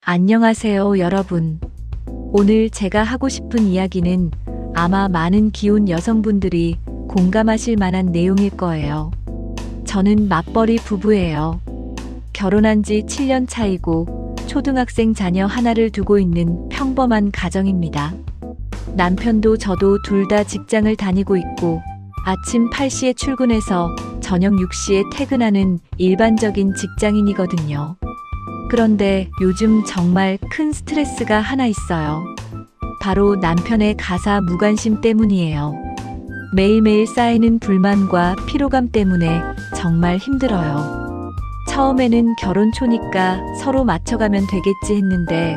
안녕하세요, 여러분. 오늘 제가 하고 싶은 이야기는 아마 많은 기혼 여성분들이 공감하실 만한 내용일 거예요. 저는 맞벌이 부부예요. 결혼한 지 7년 차이고 초등학생 자녀 하나를 두고 있는 평범한 가정입니다. 남편도 저도 둘 다 직장을 다니고 있고 아침 8시에 출근해서 저녁 6시에 퇴근하는 일반적인 직장인이거든요. 그런데 요즘 정말 큰 스트레스가 하나 있어요. 바로 남편의 가사 무관심 때문이에요. 매일매일 쌓이는 불만과 피로감 때문에 정말 힘들어요. 처음에는 결혼 초니까 서로 맞춰가면 되겠지 했는데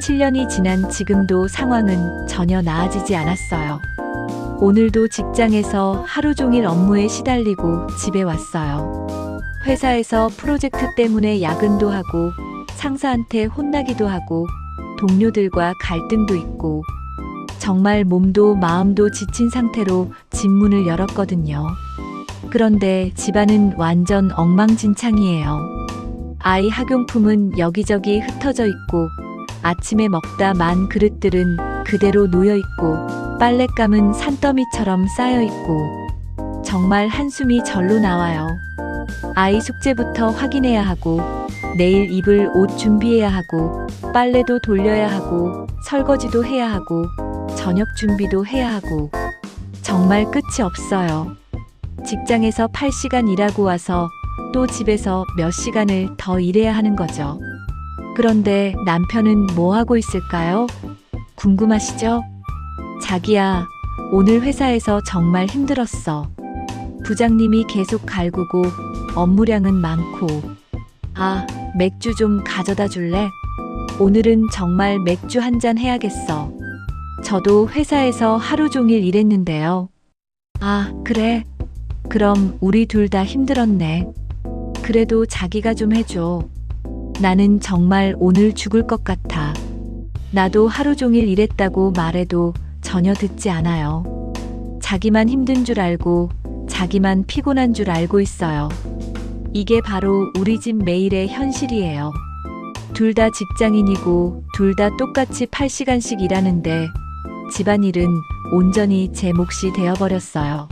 7년이 지난 지금도 상황은 전혀 나아지지 않았어요. 오늘도 직장에서 하루 종일 업무에 시달리고 집에 왔어요. 회사에서 프로젝트 때문에 야근도 하고 상사한테 혼나기도 하고 동료들과 갈등도 있고 정말 몸도 마음도 지친 상태로 집 문을 열었거든요. 그런데 집안은 완전 엉망진창이에요. 아이 학용품은 여기저기 흩어져 있고 아침에 먹다 만 그릇들은 그대로 놓여 있고 빨랫감은 산더미처럼 쌓여 있고 정말 한숨이 절로 나와요. 아이 숙제부터 확인해야 하고 내일 입을 옷 준비해야 하고 빨래도 돌려야 하고 설거지도 해야 하고 저녁 준비도 해야 하고 정말 끝이 없어요. 직장에서 8시간 일하고 와서 또 집에서 몇 시간을 더 일해야 하는 거죠. 그런데 남편은 뭐 하고 있을까요? 궁금하시죠? 자기야, 오늘 회사에서 정말 힘들었어. 부장님이 계속 갈구고 업무량은 많고. 아, 맥주 좀 가져다 줄래? 오늘은 정말 맥주 한 잔 해야겠어. 저도 회사에서 하루 종일 일했는데요. 아, 그래? 그럼 우리 둘 다 힘들었네. 그래도 자기가 좀 해줘. 나는 정말 오늘 죽을 것 같아. 나도 하루 종일 일했다고 말해도 전혀 듣지 않아요. 자기만 힘든 줄 알고 자기만 피곤한 줄 알고 있어요. 이게 바로 우리 집 매일의 현실이에요. 둘 다 직장인이고 둘 다 똑같이 8시간씩 일하는데 집안일은 온전히 제 몫이 되어버렸어요.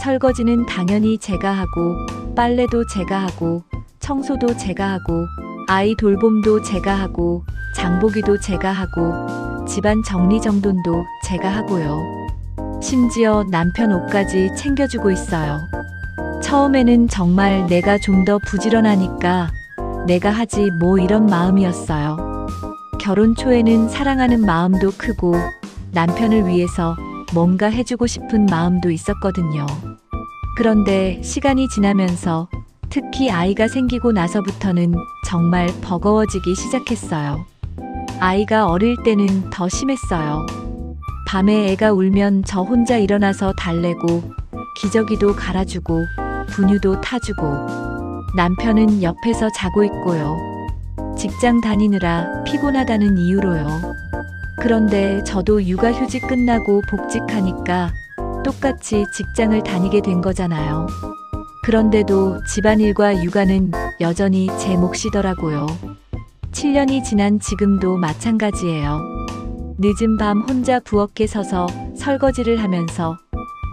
설거지는 당연히 제가 하고 빨래도 제가 하고 청소도 제가 하고 아이 돌봄도 제가 하고 장보기도 제가 하고 집안 정리정돈도 제가 하고요. 심지어 남편 옷까지 챙겨주고 있어요. 처음에는 정말 내가 좀 더 부지런하니까 내가 하지 뭐 이런 마음이었어요. 결혼 초에는 사랑하는 마음도 크고 남편을 위해서 뭔가 해주고 싶은 마음도 있었거든요. 그런데 시간이 지나면서 특히 아이가 생기고 나서부터는 정말 버거워지기 시작했어요. 아이가 어릴 때는 더 심했어요. 밤에 애가 울면 저 혼자 일어나서 달래고 기저귀도 갈아주고 분유도 타주고 남편은 옆에서 자고 있고요. 직장 다니느라 피곤하다는 이유로요. 그런데 저도 육아휴직 끝나고 복직하니까 똑같이 직장을 다니게 된 거잖아요. 그런데도 집안일과 육아는 여전히 제 몫이더라고요. 7년이 지난 지금도 마찬가지예요. 늦은 밤 혼자 부엌에 서서 설거지를 하면서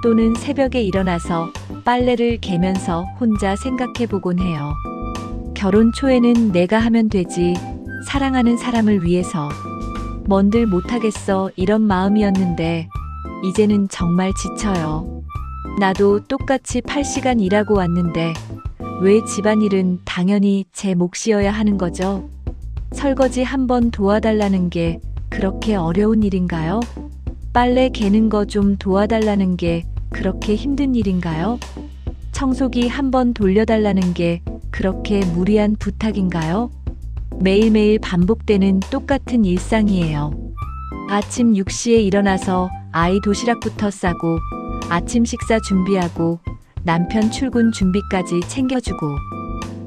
또는 새벽에 일어나서 빨래를 개면서 혼자 생각해보곤 해요. 결혼 초에는 내가 하면 되지, 사랑하는 사람을 위해서. 뭔들 못하겠어 이런 마음이었는데 이제는 정말 지쳐요. 나도 똑같이 8시간 일하고 왔는데 왜 집안일은 당연히 제 몫이어야 하는 거죠? 설거지 한번 도와달라는 게 그렇게 어려운 일인가요? 빨래 개는 거 좀 도와달라는 게 그렇게 힘든 일인가요? 청소기 한번 돌려달라는 게 그렇게 무리한 부탁인가요? 매일매일 반복되는 똑같은 일상이에요. 아침 6시에 일어나서 아이 도시락부터 싸고 아침 식사 준비하고 남편 출근 준비까지 챙겨주고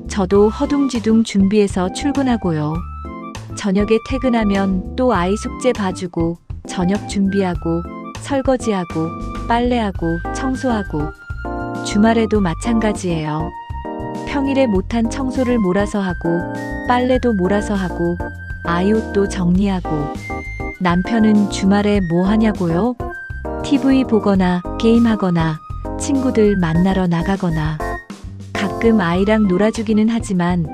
저도 허둥지둥 준비해서 출근하고요. 저녁에 퇴근하면 또 아이 숙제 봐주고 저녁 준비하고 설거지하고 빨래하고 청소하고 주말에도 마찬가지예요. 평일에 못한 청소를 몰아서 하고 빨래도 몰아서 하고 아이 옷도 정리하고. 남편은 주말에 뭐 하냐고요? TV 보거나 게임하거나 친구들 만나러 나가거나. 가끔 아이랑 놀아주기는 하지만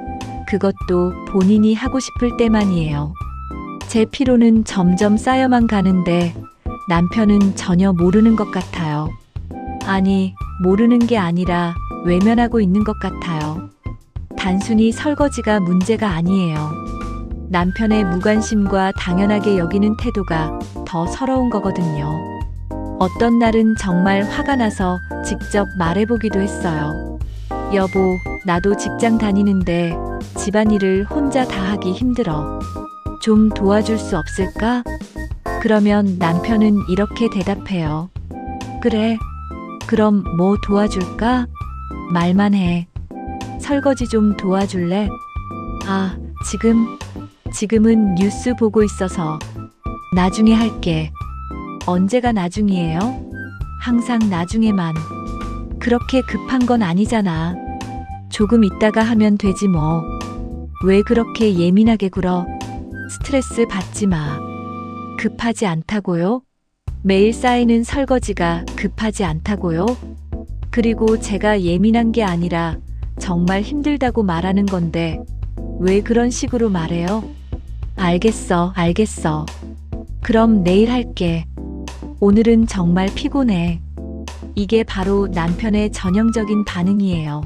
그것도 본인이 하고 싶을 때만이에요. 제 피로는 점점 쌓여만 가는데 남편은 전혀 모르는 것 같아요. 아니, 모르는 게 아니라 외면하고 있는 것 같아요. 단순히 설거지가 문제가 아니에요. 남편의 무관심과 당연하게 여기는 태도가 더 서러운 거거든요. 어떤 날은 정말 화가 나서 직접 말해보기도 했어요. 여보, 나도 직장 다니는데 집안일을 혼자 다 하기 힘들어. 좀 도와줄 수 없을까? 그러면 남편은 이렇게 대답해요. 그래, 그럼 뭐 도와줄까? 말만 해. 설거지 좀 도와줄래? 아, 지금은 뉴스 보고 있어서. 나중에 할게. 언제가 나중이에요? 항상 나중에만. 그렇게 급한 건 아니잖아. 조금 있다가 하면 되지 뭐. 왜 그렇게 예민하게 굴어? 스트레스 받지 마. 급하지 않다고요? 매일 쌓이는 설거지가 급하지 않다고요? 그리고 제가 예민한 게 아니라 정말 힘들다고 말하는 건데 왜 그런 식으로 말해요? 알겠어. 그럼 내일 할게. 오늘은 정말 피곤해. 이게 바로 남편의 전형적인 반응이에요.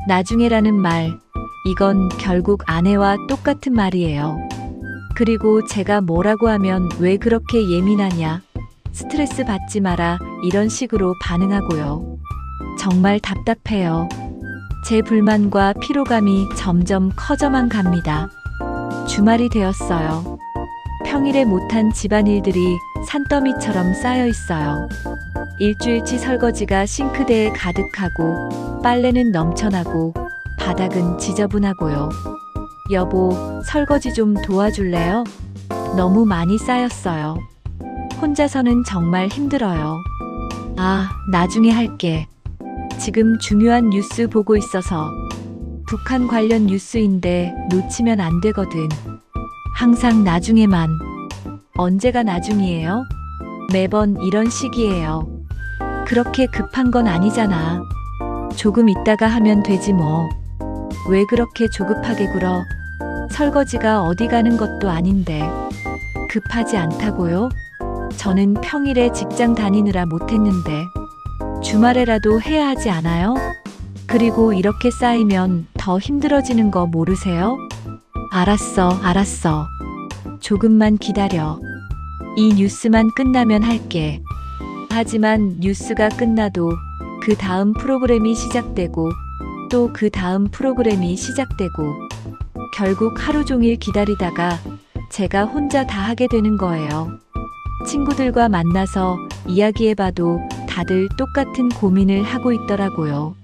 나중에라는 말, 이건 결국 아내와 똑같은 말이에요. 그리고 제가 뭐라고 하면 왜 그렇게 예민하냐, 스트레스 받지 마라, 이런 식으로 반응하고요. 정말 답답해요. 제 불만과 피로감이 점점 커져만 갑니다. 주말이 되었어요. 평일에 못한 집안일들이 산더미처럼 쌓여 있어요. 일주일치 설거지가 싱크대에 가득하고 빨래는 넘쳐나고 바닥은 지저분하고요. 여보, 설거지 좀 도와줄래요? 너무 많이 쌓였어요. 혼자서는 정말 힘들어요. 아, 나중에 할게. 지금 중요한 뉴스 보고 있어서. 북한 관련 뉴스인데 놓치면 안 되거든. 항상 나중에만. 언제가 나중이에요? 매번 이런 식이에요. 그렇게 급한 건 아니잖아. 조금 있다가 하면 되지 뭐. 왜 그렇게 조급하게 굴어? 설거지가 어디 가는 것도 아닌데. 급하지 않다고요? 저는 평일에 직장 다니느라 못했는데 주말에라도 해야 하지 않아요? 그리고 이렇게 쌓이면 더 힘들어지는 거 모르세요? 알았어. 조금만 기다려. 이 뉴스만 끝나면 할게. 하지만 뉴스가 끝나도 그 다음 프로그램이 시작되고 또 그 다음 프로그램이 시작되고 결국 하루 종일 기다리다가 제가 혼자 다 하게 되는 거예요. 친구들과 만나서 이야기해봐도 다들 똑같은 고민을 하고 있더라고요.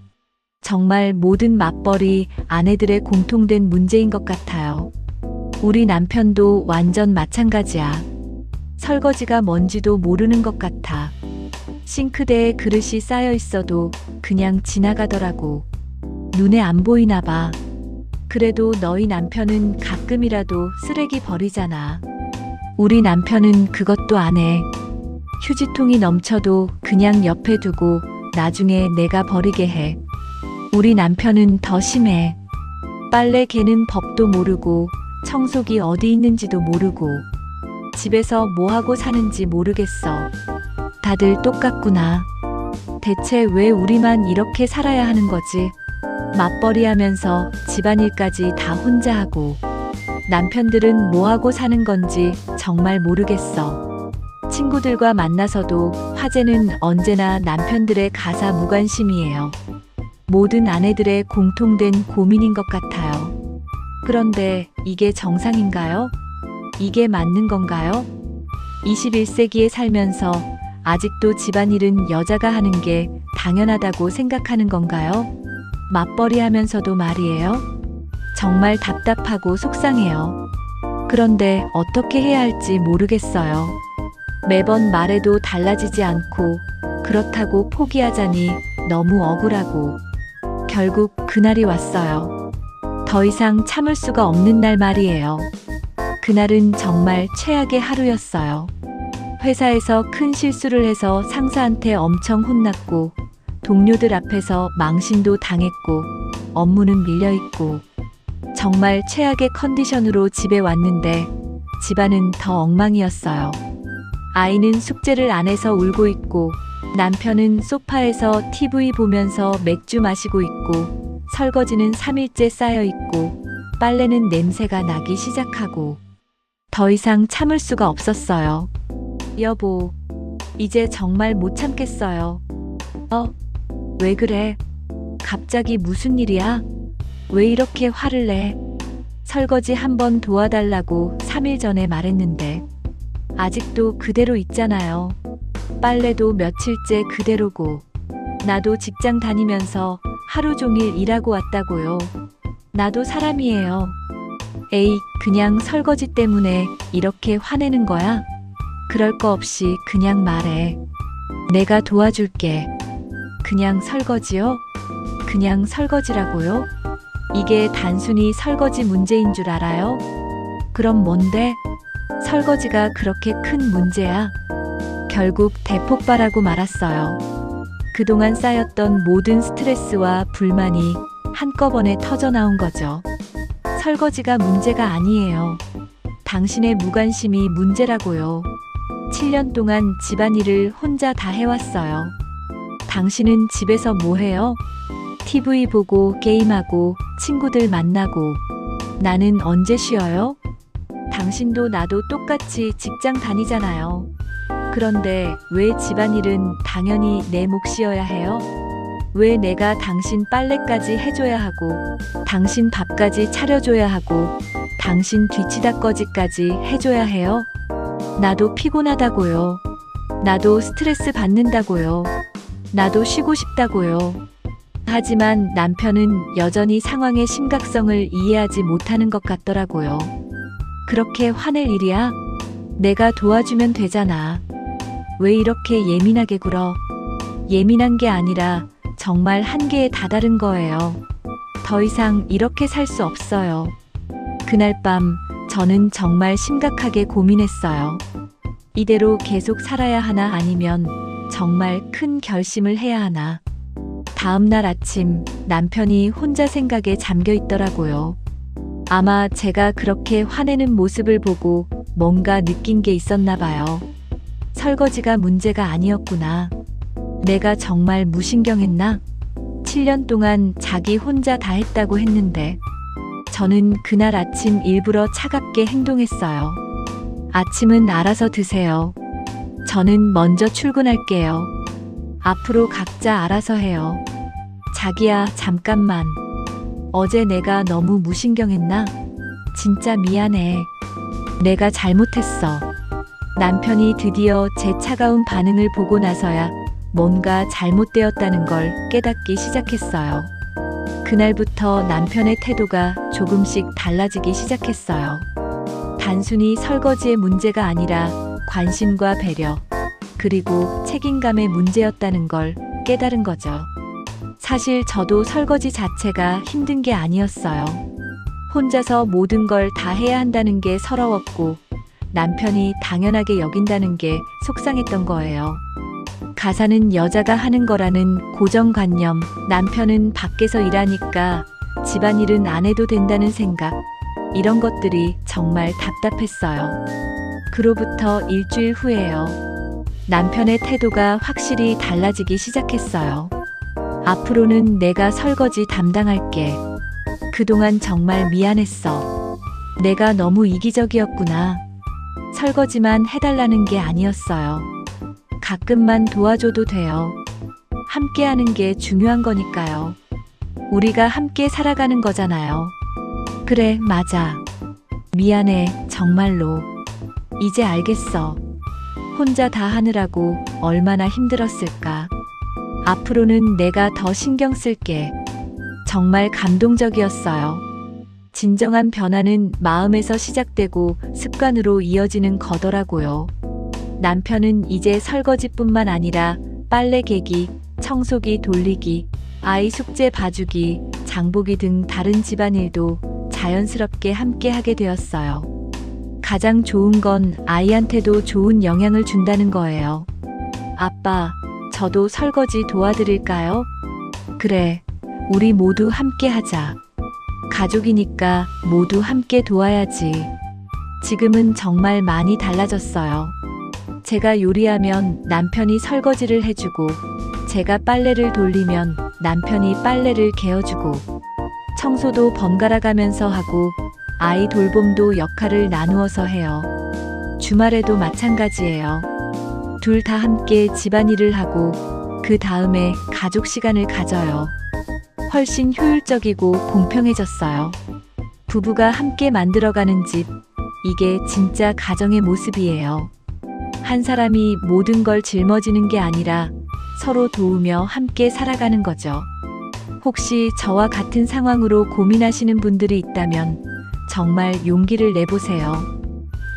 정말 모든 맞벌이 아내들의 공통된 문제인 것 같아요. 우리 남편도 완전 마찬가지야. 설거지가 뭔지도 모르는 것 같아. 싱크대에 그릇이 쌓여 있어도 그냥 지나가더라고. 눈에 안 보이나 봐. 그래도 너희 남편은 가끔이라도 쓰레기 버리잖아. 우리 남편은 그것도 안 해. 휴지통이 넘쳐도 그냥 옆에 두고 나중에 내가 버리게 해. 우리 남편은 더 심해. 빨래 개는 법도 모르고 청소기 어디 있는지도 모르고 집에서 뭐하고 사는지 모르겠어. 다들 똑같구나. 대체 왜 우리만 이렇게 살아야 하는 거지? 맞벌이 하면서 집안일까지 다 혼자 하고 남편들은 뭐하고 사는 건지 정말 모르겠어. 친구들과 만나서도 화제는 언제나 남편들의 가사 무관심이에요. 모든 아내들의 공통된 고민인 것 같아요. 그런데 이게 정상인가요? 이게 맞는 건가요? 21세기에 살면서 아직도 집안일은 여자가 하는 게 당연하다고 생각하는 건가요? 맞벌이 하면서도 말이에요. 정말 답답하고 속상해요. 그런데 어떻게 해야 할지 모르겠어요. 매번 말해도 달라지지 않고 그렇다고 포기하자니 너무 억울하고 결국 그날이 왔어요. 더 이상 참을 수가 없는 날 말이에요. 그날은 정말 최악의 하루였어요. 회사에서 큰 실수를 해서 상사한테 엄청 혼났고, 동료들 앞에서 망신도 당했고, 업무는 밀려있고, 정말 최악의 컨디션으로 집에 왔는데 집안은 더 엉망이었어요. 아이는 숙제를 안 해서 울고 있고, 남편은 소파에서 TV 보면서 맥주 마시고 있고, 설거지는 3일째 쌓여 있고, 빨래는 냄새가 나기 시작하고, 더 이상 참을 수가 없었어요. 여보, 이제 정말 못 참겠어요. 왜 그래? 갑자기 무슨 일이야? 왜 이렇게 화를 내? 설거지 한번 도와달라고 3일 전에 말했는데 아직도 그대로 있잖아요. 빨래도 며칠째 그대로고, 나도 직장 다니면서 하루 종일 일하고 왔다고요. 나도 사람이에요. 에이, 그냥 설거지 때문에 이렇게 화내는 거야? 그럴 거 없이 그냥 말해. 내가 도와줄게. 그냥 설거지요? 그냥 설거지라고요? 이게 단순히 설거지 문제인 줄 알아요? 그럼 뭔데? 설거지가 그렇게 큰 문제야? 결국 대폭발하고 말았어요. 그동안 쌓였던 모든 스트레스와 불만이 한꺼번에 터져나온 거죠. 설거지가 문제가 아니에요. 당신의 무관심이 문제라고요. 7년 동안 집안일을 혼자 다 해왔어요. 당신은 집에서 뭐 해요? TV 보고 게임하고 친구들 만나고. 나는 언제 쉬어요? 당신도 나도 똑같이 직장 다니잖아요. 그런데 왜 집안일은 당연히 내 몫이어야 해요? 왜 내가 당신 빨래까지 해줘야 하고, 당신 밥까지 차려줘야 하고, 당신 뒤치다꺼지까지 해줘야 해요? 나도 피곤하다고요. 나도 스트레스 받는다고요. 나도 쉬고 싶다고요. 하지만 남편은 여전히 상황의 심각성을 이해하지 못하는 것 같더라고요. 그렇게 화낼 일이야? 내가 도와주면 되잖아. 왜 이렇게 예민하게 굴어? 예민한 게 아니라 정말 한계에 다다른 거예요. 더 이상 이렇게 살 수 없어요. 그날 밤 저는 정말 심각하게 고민했어요. 이대로 계속 살아야 하나, 아니면 정말 큰 결심을 해야 하나. 다음 날 아침 남편이 혼자 생각에 잠겨 있더라고요. 아마 제가 그렇게 화내는 모습을 보고 뭔가 느낀 게 있었나 봐요. 설거지가 문제가 아니었구나. 내가 정말 무신경했나? 7년 동안 자기 혼자 다 했다고 했는데 저는 그날 아침 일부러 차갑게 행동했어요. 아침은 알아서 드세요. 저는 먼저 출근할게요. 앞으로 각자 알아서 해요. 자기야, 잠깐만. 어제 내가 너무 무신경했나? 진짜 미안해. 내가 잘못했어. 남편이 드디어 제 차가운 반응을 보고 나서야 뭔가 잘못되었다는 걸 깨닫기 시작했어요. 그날부터 남편의 태도가 조금씩 달라지기 시작했어요. 단순히 설거지의 문제가 아니라 관심과 배려, 그리고 책임감의 문제였다는 걸 깨달은 거죠. 사실 저도 설거지 자체가 힘든 게 아니었어요. 혼자서 모든 걸 다 해야 한다는 게 서러웠고, 남편이 당연하게 여긴다는 게 속상했던 거예요. 가사는 여자가 하는 거라는 고정관념, 남편은 밖에서 일하니까 집안일은 안 해도 된다는 생각, 이런 것들이 정말 답답했어요. 그로부터 일주일 후에요. 남편의 태도가 확실히 달라지기 시작했어요. 앞으로는 내가 설거지 담당할게. 그동안 정말 미안했어. 내가 너무 이기적이었구나. 설거지만 해달라는 게 아니었어요. 가끔만 도와줘도 돼요. 함께 하는 게 중요한 거니까요. 우리가 함께 살아가는 거잖아요. 그래, 맞아. 미안해, 정말로. 이제 알겠어. 혼자 다 하느라고 얼마나 힘들었을까. 앞으로는 내가 더 신경 쓸게. 정말 감동적이었어요. 진정한 변화는 마음에서 시작되고 습관으로 이어지는 거더라고요. 남편은 이제 설거지뿐만 아니라 빨래 개기, 청소기 돌리기, 아이 숙제 봐주기, 장보기 등 다른 집안일도 자연스럽게 함께 하게 되었어요. 가장 좋은 건 아이한테도 좋은 영향을 준다는 거예요. 아빠, 저도 설거지 도와드릴까요? 그래, 우리 모두 함께 하자. 가족이니까 모두 함께 도와야지. 지금은 정말 많이 달라졌어요. 제가 요리하면 남편이 설거지를 해주고, 제가 빨래를 돌리면 남편이 빨래를 개어주고, 청소도 번갈아 가면서 하고, 아이 돌봄도 역할을 나누어서 해요. 주말에도 마찬가지예요. 둘 다 함께 집안일을 하고, 그 다음에 가족 시간을 가져요. 훨씬 효율적이고 공평해졌어요. 부부가 함께 만들어가는 집, 이게 진짜 가정의 모습이에요. 한 사람이 모든 걸 짊어지는 게 아니라 서로 도우며 함께 살아가는 거죠. 혹시 저와 같은 상황으로 고민하시는 분들이 있다면 정말 용기를 내보세요.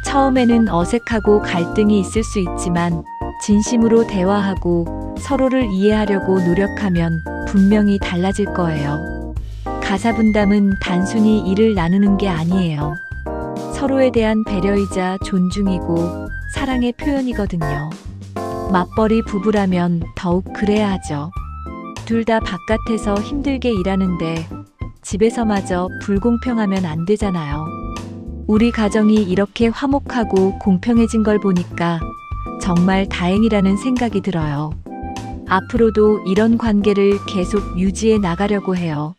처음에는 어색하고 갈등이 있을 수 있지만 진심으로 대화하고 서로를 이해하려고 노력하면 분명히 달라질 거예요. 가사 분담은 단순히 일을 나누는 게 아니에요. 서로에 대한 배려이자 존중이고 사랑의 표현이거든요. 맞벌이 부부라면 더욱 그래야 하죠. 둘 다 바깥에서 힘들게 일하는데 집에서마저 불공평하면 안 되잖아요. 우리 가정이 이렇게 화목하고 공평해진 걸 보니까 정말 다행이라는 생각이 들어요. 앞으로도 이런 관계를 계속 유지해 나가려고 해요.